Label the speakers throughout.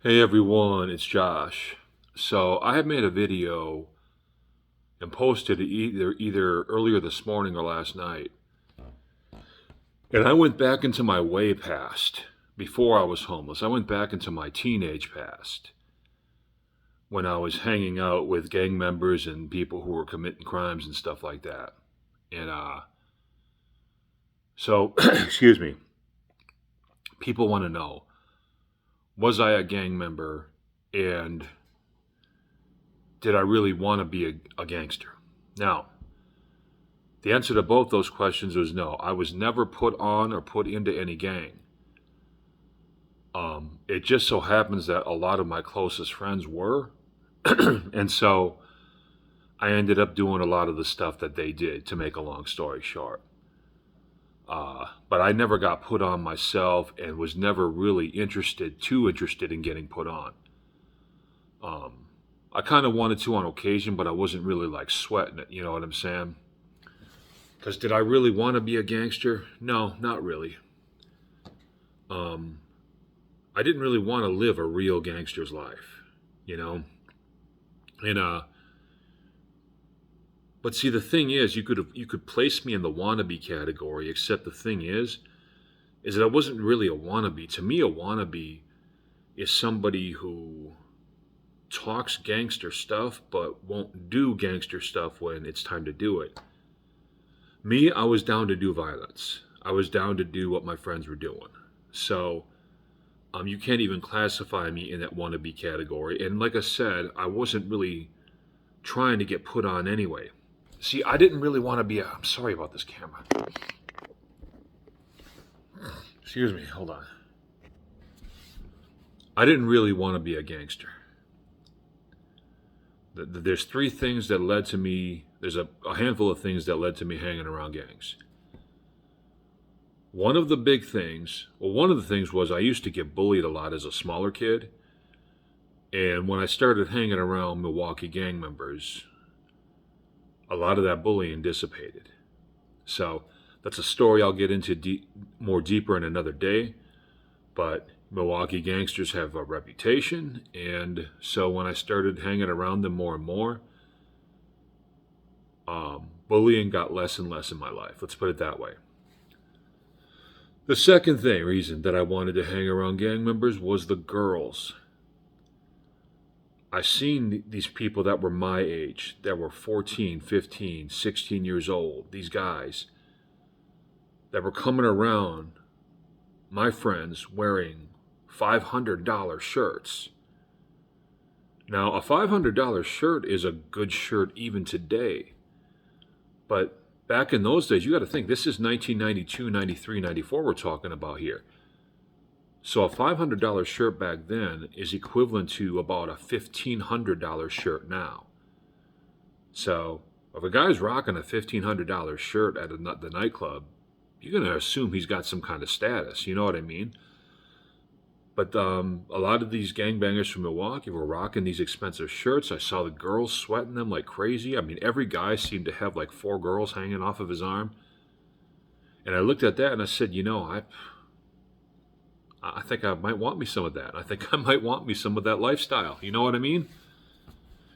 Speaker 1: Hey everyone, it's Josh. So I had made a video and posted it either earlier this morning or last night. And I went back into my way past before I was homeless. I went back into my teenage past when I was hanging out with gang members and people who were committing crimes and stuff like that. And excuse me. People want to know, was I a gang member and did I really want to be a gangster? Now, the answer to both those questions was no. I was never put on or put into any gang. It just so happens that a lot of my closest friends were. And so I ended up doing a lot of the stuff that they did, to make a long story short. But I never got put on myself and was never really too interested in getting put on. I kind of wanted to on occasion, but I wasn't really like sweating it, you know what I'm saying? Because did I really want to be a gangster? No, not really. Um, I didn't really want to live a real gangster's life, you know. And but see, the thing is, you could place me in the wannabe category. Except the thing is that I wasn't really a wannabe. To me, a wannabe is somebody who talks gangster stuff but won't do gangster stuff when it's time to do it. Me, I was down to do violence. I was down to do what my friends were doing. So you can't even classify me in that wannabe category. And like I said, I wasn't really trying to get put on anyway. See, I didn't really want to be a. I'm sorry about this camera. Excuse me, hold on. I didn't really want to be a gangster. There's three things that led to me. There's a handful of things that led to me hanging around gangs. One of the things was I used to get bullied a lot as a smaller kid. And when I started hanging around Milwaukee gang members, a lot of that bullying dissipated. So that's a story I'll get into more deeper in another day. But Milwaukee gangsters have a reputation. And so when I started hanging around them more and more, bullying got less and less in my life. Let's put it that way. The second reason that I wanted to hang around gang members was the girls. I seen these people that were my age, that were 14, 15, 16 years old, these guys that were coming around my friends wearing $500 shirts. Now, a $500 shirt is a good shirt even today. But back in those days, you got to think, this is 1992, 93, 94 we're talking about here. So a $500 shirt back then is equivalent to about a $1,500 shirt now. So if a guy's rocking a $1,500 shirt at the nightclub, you're going to assume he's got some kind of status. You know what I mean? But a lot of these gangbangers from Milwaukee were rocking these expensive shirts. I saw the girls sweating them like crazy. I mean, every guy seemed to have like 4 girls hanging off of his arm. And I looked at that and I said, I think I might want me some of that. I think I might want me some of that lifestyle. You know what I mean?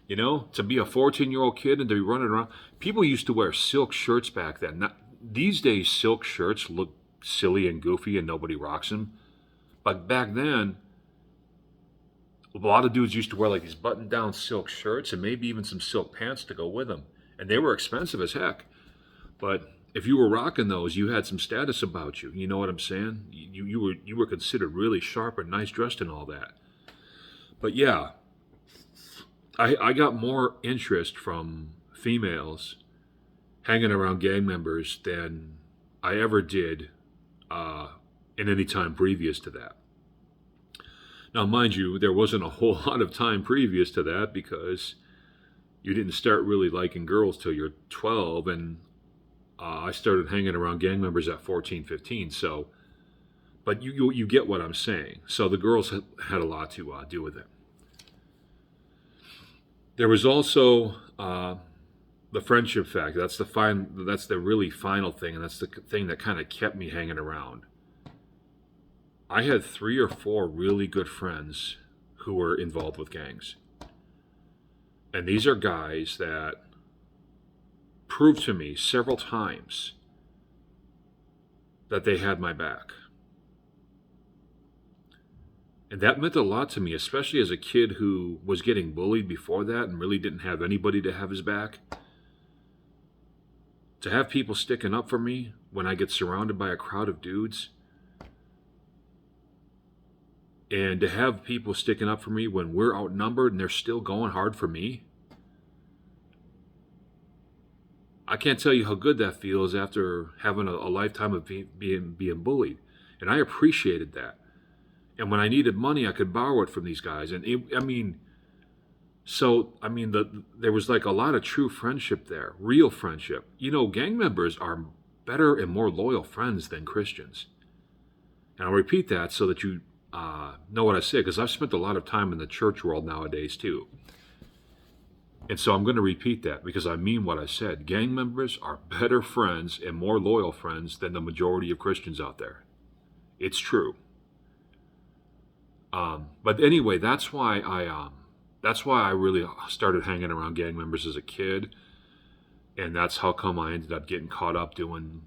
Speaker 1: To be a 14-year-old kid and to be running around. People used to wear silk shirts back then. These days, silk shirts look silly and goofy and nobody rocks them. But back then, a lot of dudes used to wear like these button-down silk shirts and maybe even some silk pants to go with them. And they were expensive as heck. But if you were rocking those, you had some status about you. You know what I'm saying? You were considered really sharp and nice dressed and all that. But yeah, I got more interest from females hanging around gang members than I ever did in any time previous to that. Now, mind you, there wasn't a whole lot of time previous to that because you didn't start really liking girls till you're 12, and I started hanging around gang members at 14, 15. So, but you get what I'm saying. So the girls had a lot to do with it. There was also the friendship factor. That's the really final thing, and that's the thing that kind of kept me hanging around. I had 3 or 4 really good friends who were involved with gangs. And these are guys that proved to me several times that they had my back. And that meant a lot to me, especially as a kid who was getting bullied before that and really didn't have anybody to have his back. To have people sticking up for me when I get surrounded by a crowd of dudes, and to have people sticking up for me when we're outnumbered and they're still going hard for me, I can't tell you how good that feels after having a lifetime of being bullied. And I appreciated that. And when I needed money, I could borrow it from these guys. And there was like a lot of true friendship there, real friendship. You know, gang members are better and more loyal friends than Christians. And I'll repeat that so that you know what I say, because I've spent a lot of time in the church world nowadays too. And so I'm going to repeat that because I mean what I said. Gang members are better friends and more loyal friends than the majority of Christians out there. It's true. But anyway, that's why I really started hanging around gang members as a kid, and that's how come I ended up getting caught up doing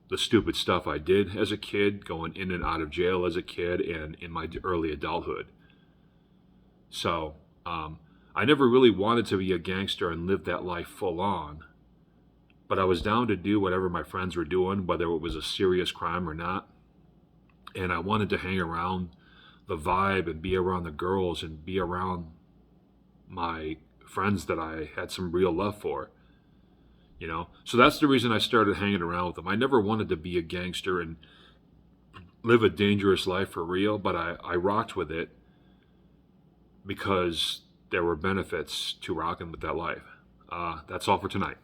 Speaker 1: the stupid stuff I did as a kid, going in and out of jail as a kid, and in my early adulthood. So I never really wanted to be a gangster and live that life full on, but I was down to do whatever my friends were doing, whether it was a serious crime or not, and I wanted to hang around the vibe and be around the girls and be around my friends that I had some real love for, you know. So that's the reason I started hanging around with them. I never wanted to be a gangster and live a dangerous life for real, but I rocked with it because there were benefits to rocking with that life. That's all for tonight.